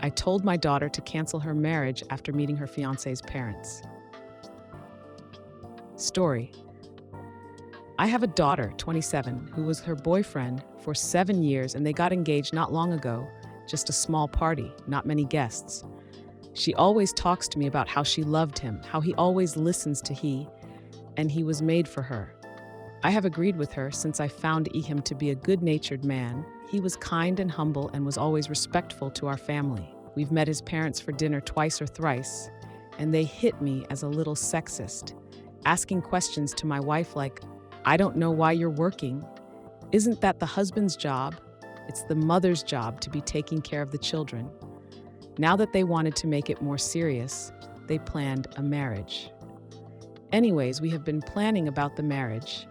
I told my daughter to cancel her marriage after meeting her fiancé's parents. Story. I have a daughter, 27, who was her boyfriend for 7 years, and they got engaged not long ago. Just a small party, not many guests. She always talks to me about how she loved him, how he always listens to and he was made for her. I have agreed with her since I found him to be a good-natured man. He was kind and humble and was always respectful to our family. We've met his parents for dinner twice or thrice, and they hit me as a little sexist, asking questions to my wife like, "I don't know why you're working. Isn't that the husband's job? It's the mother's job to be taking care of the children." Now that they wanted to make it more serious, they planned a marriage. Anyways, we have been planning about the marriage,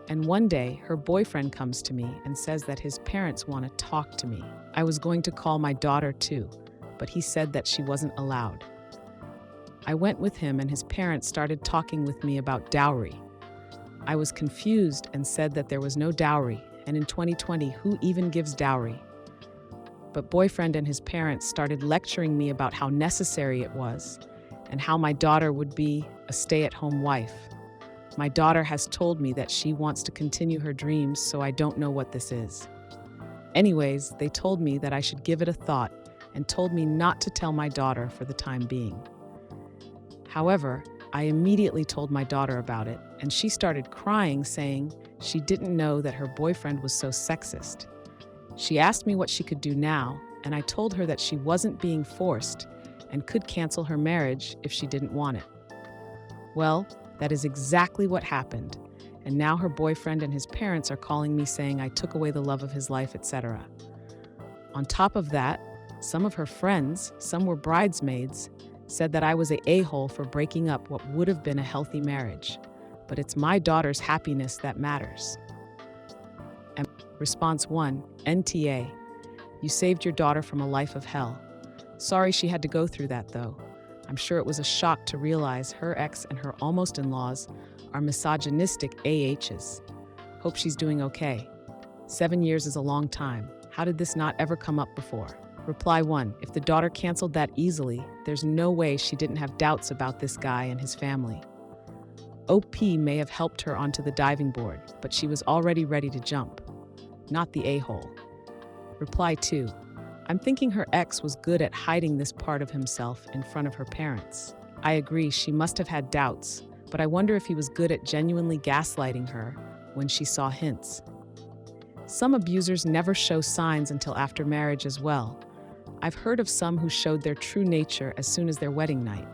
and one day her boyfriend comes to me and says that his parents want to talk to me. I was going to call my daughter too, but he said that she wasn't allowed. I went with him and his parents started talking with me about dowry. I was confused and said that there was no dowry, and in 2020, who even gives dowry? But boyfriend and his parents started lecturing me about how necessary it was and how my daughter would be a stay-at-home wife. My daughter has told me that she wants to continue her dreams, so I don't know what this is. Anyways, they told me that I should give it a thought and told me not to tell my daughter for the time being. However, I immediately told my daughter about it, and she started crying, saying she didn't know that her boyfriend was so sexist. She asked me what she could do now, and I told her that she wasn't being forced and could cancel her marriage if she didn't want it. Well, that is exactly what happened, and now her boyfriend and his parents are calling me saying I took away the love of his life, etc. On top of that, some of her friends, some were bridesmaids, said that I was an a-hole for breaking up what would have been a healthy marriage. But it's my daughter's happiness that matters. And response 1, NTA. You saved your daughter from a life of hell. Sorry she had to go through that though. I'm sure it was a shock to realize her ex and her almost-in-laws are misogynistic AHs. Hope she's doing okay. 7 years is a long time. How did this not ever come up before? Reply 1. If the daughter canceled that easily, there's no way she didn't have doubts about this guy and his family. OP may have helped her onto the diving board, but she was already ready to jump. Not the a-hole. Reply 2. I'm thinking her ex was good at hiding this part of himself in front of her parents. I agree, she must have had doubts, but I wonder if he was good at genuinely gaslighting her when she saw hints. Some abusers never show signs until after marriage as well. I've heard of some who showed their true nature as soon as their wedding night.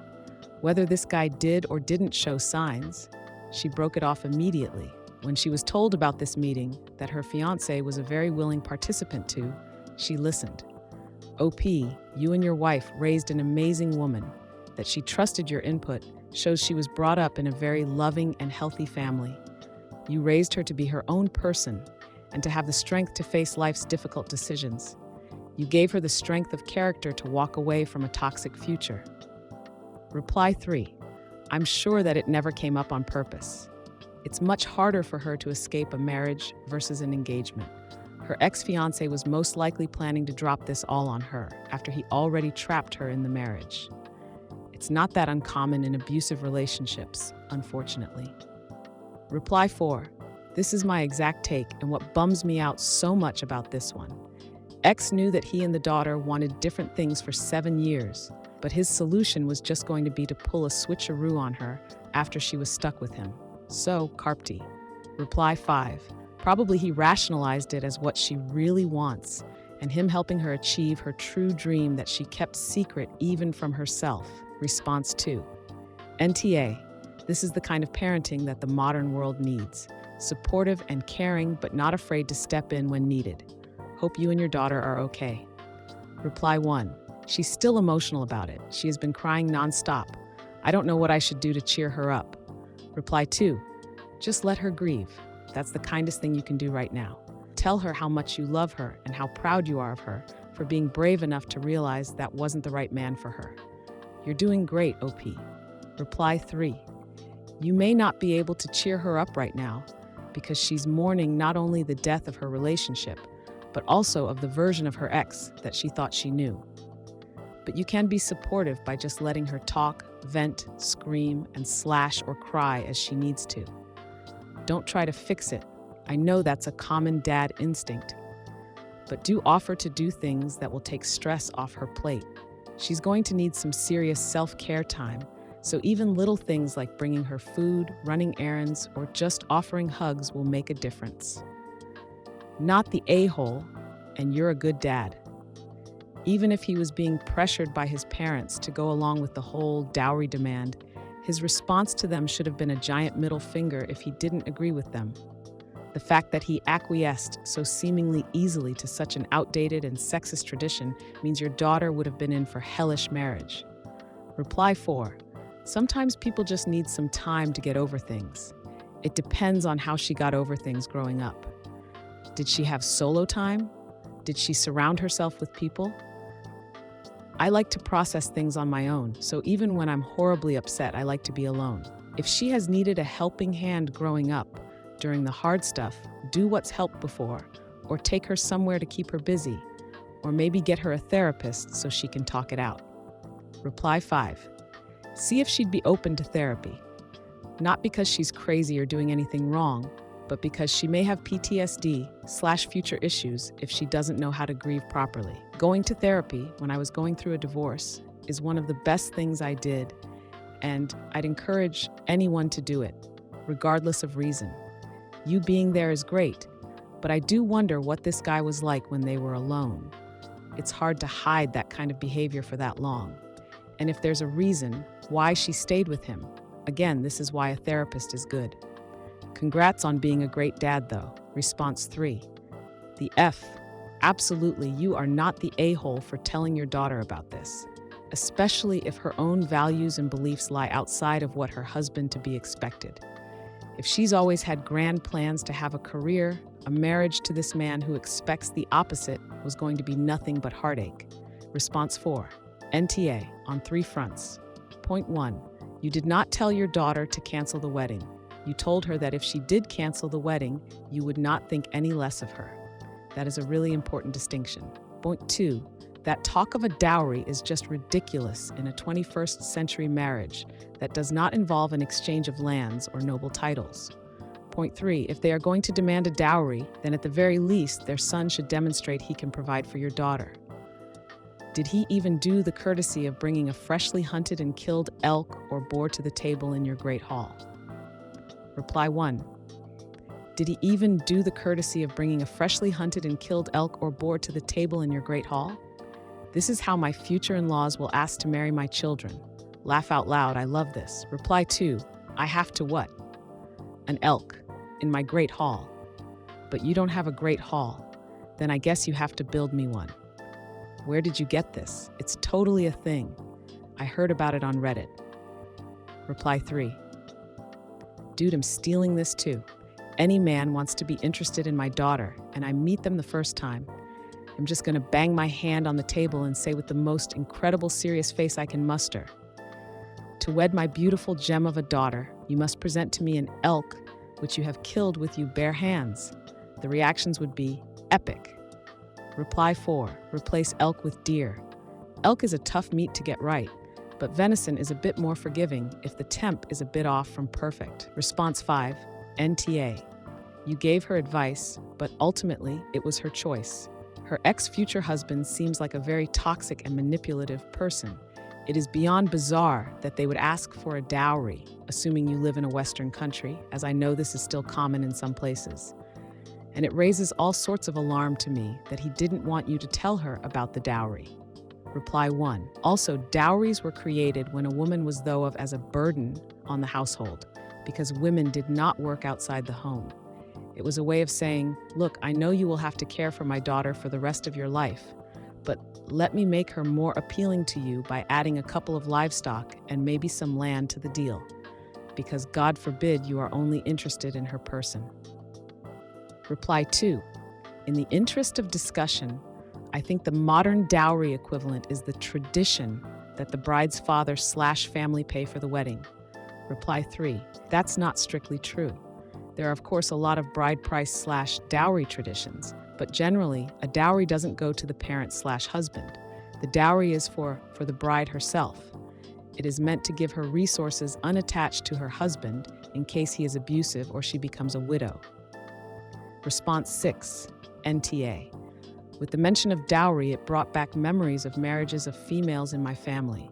Whether this guy did or didn't show signs, she broke it off immediately. When she was told about this meeting that her fiancé was a very willing participant to, she listened. OP, you and your wife raised an amazing woman. That she trusted your input shows she was brought up in a very loving and healthy family. You raised her to be her own person and to have the strength to face life's difficult decisions. You gave her the strength of character to walk away from a toxic future. Reply 3. I'm sure that it never came up on purpose. It's much harder for her to escape a marriage versus an engagement. Her ex-fiancé was most likely planning to drop this all on her after he already trapped her in the marriage. It's not that uncommon in abusive relationships, unfortunately. Reply 4. This is my exact take and what bums me out so much about this one. Ex knew that he and the daughter wanted different things for 7 years, but his solution was just going to be to pull a switcheroo on her after she was stuck with him. So, carpty. Reply 5. Probably he rationalized it as what she really wants, and him helping her achieve her true dream that she kept secret even from herself. Response 2. NTA. This is the kind of parenting that the modern world needs. Supportive and caring, but not afraid to step in when needed. Hope you and your daughter are okay. Reply 1. She's still emotional about it. She has been crying nonstop. I don't know what I should do to cheer her up. Reply 2. Just let her grieve. That's the kindest thing you can do right now. Tell her how much you love her and how proud you are of her for being brave enough to realize that wasn't the right man for her. You're doing great, OP. Reply 3. You may not be able to cheer her up right now because she's mourning not only the death of her relationship, but also of the version of her ex that she thought she knew. but you can be supportive by just letting her talk, vent, scream, and slash or cry as she needs to. Don't try to fix it. I know that's a common dad instinct. But do offer to do things that will take stress off her plate. She's going to need some serious self-care time, so even little things like bringing her food, running errands, or just offering hugs will make a difference. Not the a-hole, and you're a good dad. Even if he was being pressured by his parents to go along with the whole dowry demand, his response to them should have been a giant middle finger if he didn't agree with them. The fact that he acquiesced so seemingly easily to such an outdated and sexist tradition means your daughter would have been in for hellish marriage. Reply 4. Sometimes people just need some time to get over things. It depends on how she got over things growing up. Did she have solo time? Did she surround herself with people? I like to process things on my own, so even when I'm horribly upset, I like to be alone. If she has needed a helping hand growing up, during the hard stuff, do what's helped before, or take her somewhere to keep her busy, or maybe get her a therapist so she can talk it out. Reply 5. See if she'd be open to therapy. Not because she's crazy or doing anything wrong, but because she may have PTSD/future issues if she doesn't know how to grieve properly. Going to therapy when I was going through a divorce is one of the best things I did, and I'd encourage anyone to do it, regardless of reason. You being there is great, but I do wonder what this guy was like when they were alone. It's hard to hide that kind of behavior for that long. And if there's a reason why she stayed with him, again, this is why a therapist is good. Congrats on being a great dad, though. Response 3. The F. Absolutely, you are not the a-hole for telling your daughter about this, especially if her own values and beliefs lie outside of what her husband-to-be expected. If she's always had grand plans to have a career, a marriage to this man who expects the opposite was going to be nothing but heartache. Response 4. NTA on 3 fronts. Point 1. You did not tell your daughter to cancel the wedding. You told her that if she did cancel the wedding, you would not think any less of her. That is a really important distinction. Point 2. That talk of a dowry is just ridiculous in a 21st century marriage that does not involve an exchange of lands or noble titles. Point 3. If they are going to demand a dowry, then at the very least, their son should demonstrate he can provide for your daughter. Did he even do the courtesy of bringing a freshly hunted and killed elk or boar to the table in your great hall? Reply 1. Did he even do the courtesy of bringing a freshly hunted and killed elk or boar to the table in your great hall? This is how my future in-laws will ask to marry my children. Laugh out loud, I love this. Reply 2. I have to what? An elk in my great hall. But you don't have a great hall. Then I guess you have to build me one. Where did you get this? It's totally a thing. I heard about it on Reddit. Reply 3. Dude, I'm stealing this too. Any man wants to be interested in my daughter, and I meet them the first time. I'm just gonna bang my hand on the table and say with the most incredible serious face I can muster, to wed my beautiful gem of a daughter, you must present to me an elk which you have killed with your bare hands. The reactions would be epic. Reply 4. Replace elk with deer. Elk is a tough meat to get right, but venison is a bit more forgiving if the temp is a bit off from perfect. Response 5. NTA. You gave her advice, but ultimately it was her choice. Her ex-future husband seems like a very toxic and manipulative person. It is beyond bizarre that they would ask for a dowry, assuming you live in a Western country, as I know this is still common in some places. And it raises all sorts of alarm to me that he didn't want you to tell her about the dowry. Reply 1. Also, dowries were created when a woman was thought of as a burden on the household, because women did not work outside the home. It was a way of saying, look, I know you will have to care for my daughter for the rest of your life, but let me make her more appealing to you by adding a couple of livestock and maybe some land to the deal, because God forbid you are only interested in her person. Reply 2. In the interest of discussion, I think the modern dowry equivalent is the tradition that the bride's father/family pay for the wedding. Reply 3. That's not strictly true. There are, of course, a lot of bride price/dowry traditions, but generally, a dowry doesn't go to the parent/husband. The dowry is for the bride herself. It is meant to give her resources unattached to her husband in case he is abusive or she becomes a widow. Response 6, NTA. With the mention of dowry, it brought back memories of marriages of females in my family.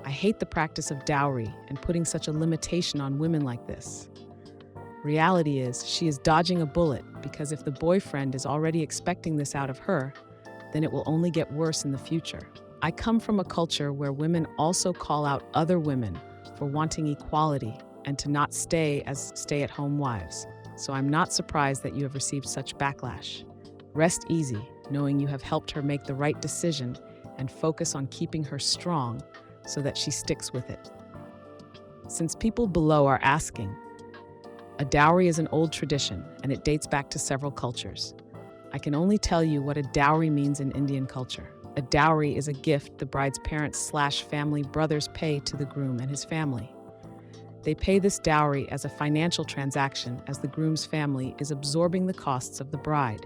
I hate the practice of dowry and putting such a limitation on women like this. Reality is, she is dodging a bullet because if the boyfriend is already expecting this out of her, then it will only get worse in the future. I come from a culture where women also call out other women for wanting equality and to not stay as stay-at-home wives. So I'm not surprised that you have received such backlash. Rest easy, knowing you have helped her make the right decision and focus on keeping her strong so that she sticks with it. Since people below are asking, a dowry is an old tradition and it dates back to several cultures. I can only tell you what a dowry means in Indian culture. A dowry is a gift the bride's parents/family brothers pay to the groom and his family. They pay this dowry as a financial transaction as the groom's family is absorbing the costs of the bride.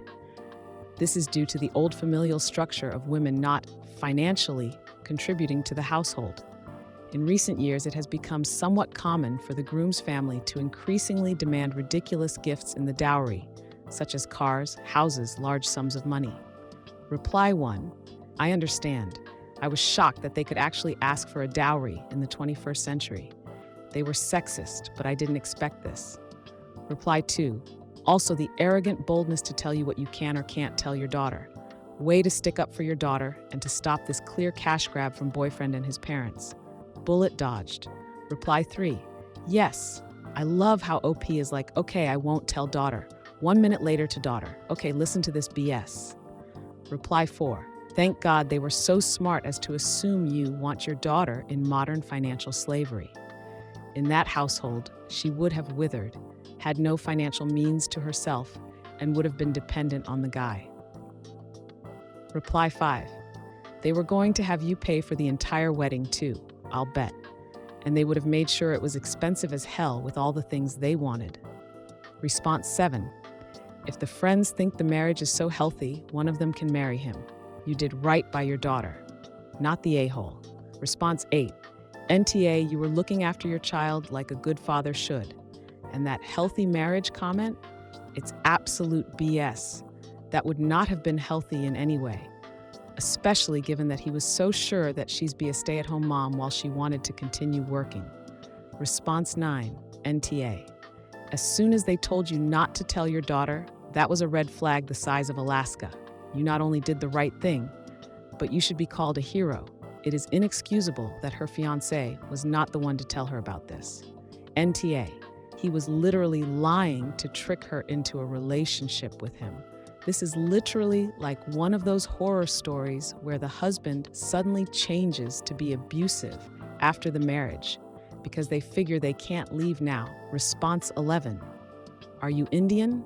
This is due to the old familial structure of women not financially contributing to the household. In recent years, it has become somewhat common for the groom's family to increasingly demand ridiculous gifts in the dowry, such as cars, houses, large sums of money. Reply 1. I understand. I was shocked that they could actually ask for a dowry in the 21st century. They were sexist, but I didn't expect this. Reply 2. Also, the arrogant boldness to tell you what you can or can't tell your daughter. Way to stick up for your daughter and to stop this clear cash grab from boyfriend and his parents. Bullet dodged. Reply 3. Yes, I love how OP is like, okay, I won't tell daughter. 1 minute later to daughter, okay, listen to this BS. Reply 4. Thank God they were so smart as to assume you want your daughter in modern financial slavery. In that household, she would have withered, had no financial means to herself, and would have been dependent on the guy. Reply 5. They were going to have you pay for the entire wedding too, I'll bet. And they would have made sure it was expensive as hell with all the things they wanted. Response 7. If the friends think the marriage is so healthy, one of them can marry him. You did right by your daughter, not the a-hole. Response 8. NTA, you were looking after your child like a good father should. And that healthy marriage comment? It's absolute BS. That would not have been healthy in any way, especially given that he was so sure that she'd be a stay-at-home mom while she wanted to continue working. Response 9, NTA. As soon as they told you not to tell your daughter, that was a red flag the size of Alaska. You not only did the right thing, but you should be called a hero. It is inexcusable that her fiancé was not the one to tell her about this. NTA. He was literally lying to trick her into a relationship with him. This is literally like one of those horror stories where the husband suddenly changes to be abusive after the marriage because they figure they can't leave now. Response 11. Are you Indian?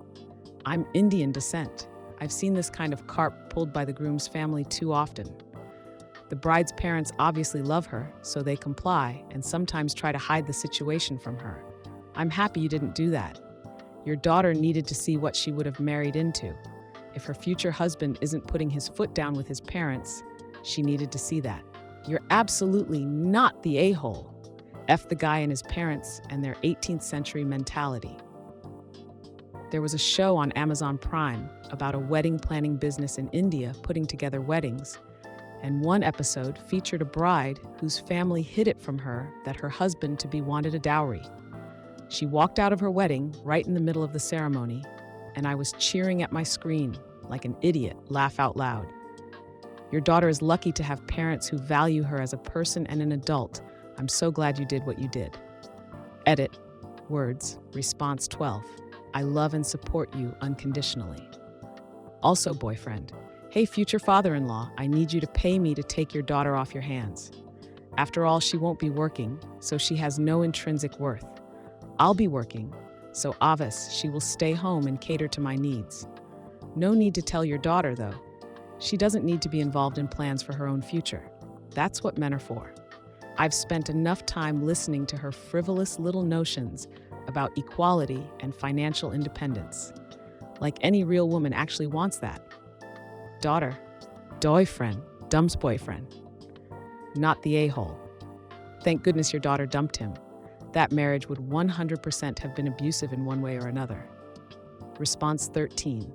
I'm Indian descent. I've seen this kind of carp pulled by the groom's family too often. The bride's parents obviously love her, so they comply and sometimes try to hide the situation from her. I'm happy you didn't do that. Your daughter needed to see what she would have married into. If her future husband isn't putting his foot down with his parents, she needed to see that. You're absolutely not the a-hole. F the guy and his parents and their 18th century mentality. There was a show on Amazon Prime about a wedding planning business in India putting together weddings, and one episode featured a bride whose family hid it from her that her husband-to-be wanted a dowry. She walked out of her wedding right in the middle of the ceremony, and I was cheering at my screen like an idiot, laugh out loud. Your daughter is lucky to have parents who value her as a person and an adult. I'm so glad you did what you did. Edit. Words. Response 12. I love and support you unconditionally. Also, boyfriend. Hey, future father-in-law, I need you to pay me to take your daughter off your hands. After all, she won't be working, so she has no intrinsic worth. I'll be working, so Avis, she will stay home and cater to my needs. No need to tell your daughter, though. She doesn't need to be involved in plans for her own future. That's what men are for. I've spent enough time listening to her frivolous little notions about equality and financial independence. Like any real woman actually wants that. Daughter, boyfriend, Dumps boyfriend. Not the a-hole. Thank goodness your daughter dumped him. That marriage would 100% have been abusive in one way or another. Response 13.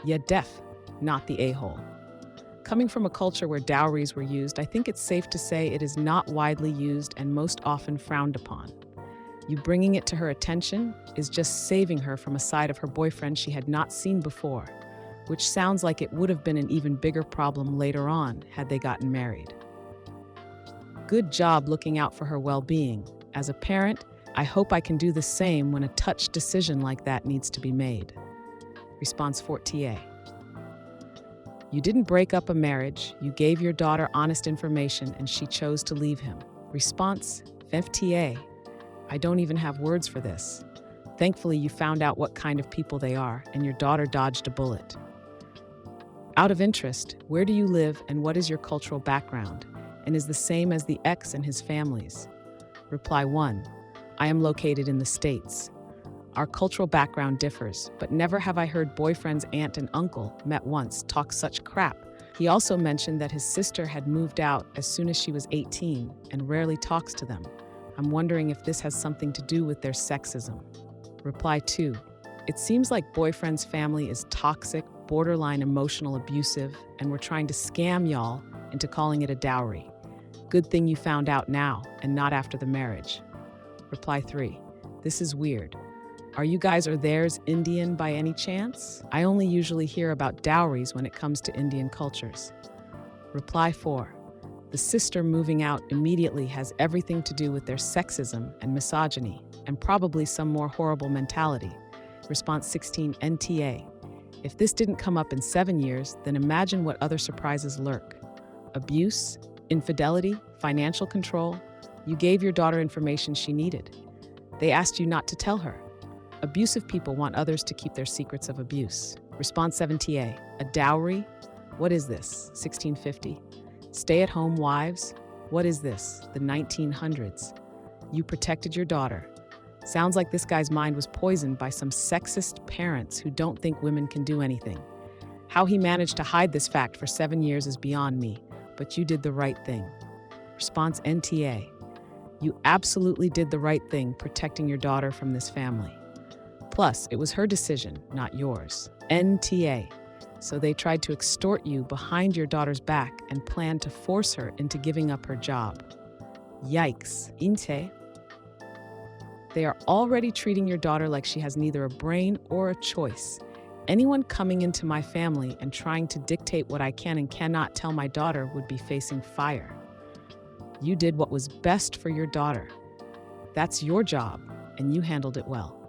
Yeah, def, not the a-hole. Coming from a culture where dowries were used, I think it's safe to say it is not widely used and most often frowned upon. You bringing it to her attention is just saving her from a side of her boyfriend she had not seen before, which sounds like it would have been an even bigger problem later on had they gotten married. Good job looking out for her well-being. As a parent, I hope I can do the same when a touch decision like that needs to be made. Response 4TA. You didn't break up a marriage, you gave your daughter honest information and she chose to leave him. Response 5TA. I don't even have words for this. Thankfully, you found out what kind of people they are and your daughter dodged a bullet. Out of interest, where do you live and what is your cultural background, and is the same as the ex and his family's? Reply 1. I am located in the States. Our cultural background differs, but never have I heard boyfriend's aunt and uncle, met once, talk such crap. He also mentioned that his sister had moved out as soon as she was 18 and rarely talks to them. I'm wondering if this has something to do with their sexism. Reply 2. It seems like boyfriend's family is toxic, borderline emotional abusive, and we're trying to scam y'all into calling it a dowry. Good thing you found out now and not after the marriage. Reply 3. This is weird. Are you guys or theirs Indian by any chance? I only usually hear about dowries when it comes to Indian cultures. Reply 4. The sister moving out immediately has everything to do with their sexism and misogyny, and probably some more horrible mentality. Response 16 NTA. If this didn't come up in 7 years, then imagine what other surprises lurk. Abuse, infidelity, financial control. You gave your daughter information she needed. They asked you not to tell her. Abusive people want others to keep their secrets of abuse. Response 7TA. A dowry? What is this? 1650. Stay-at-home wives? What is this? The 1900s. You protected your daughter. Sounds like this guy's mind was poisoned by some sexist parents who don't think women can do anything. How he managed to hide this fact for 7 years is beyond me, but you did the right thing. Response NTA. You absolutely did the right thing protecting your daughter from this family. Plus, it was her decision, not yours. NTA. So they tried to extort you behind your daughter's back and planned to force her into giving up her job. Yikes. Inte. They are already treating your daughter like she has neither a brain or a choice. Anyone coming into my family and trying to dictate what I can and cannot tell my daughter would be facing fire. You did what was best for your daughter. That's your job, and you handled it well.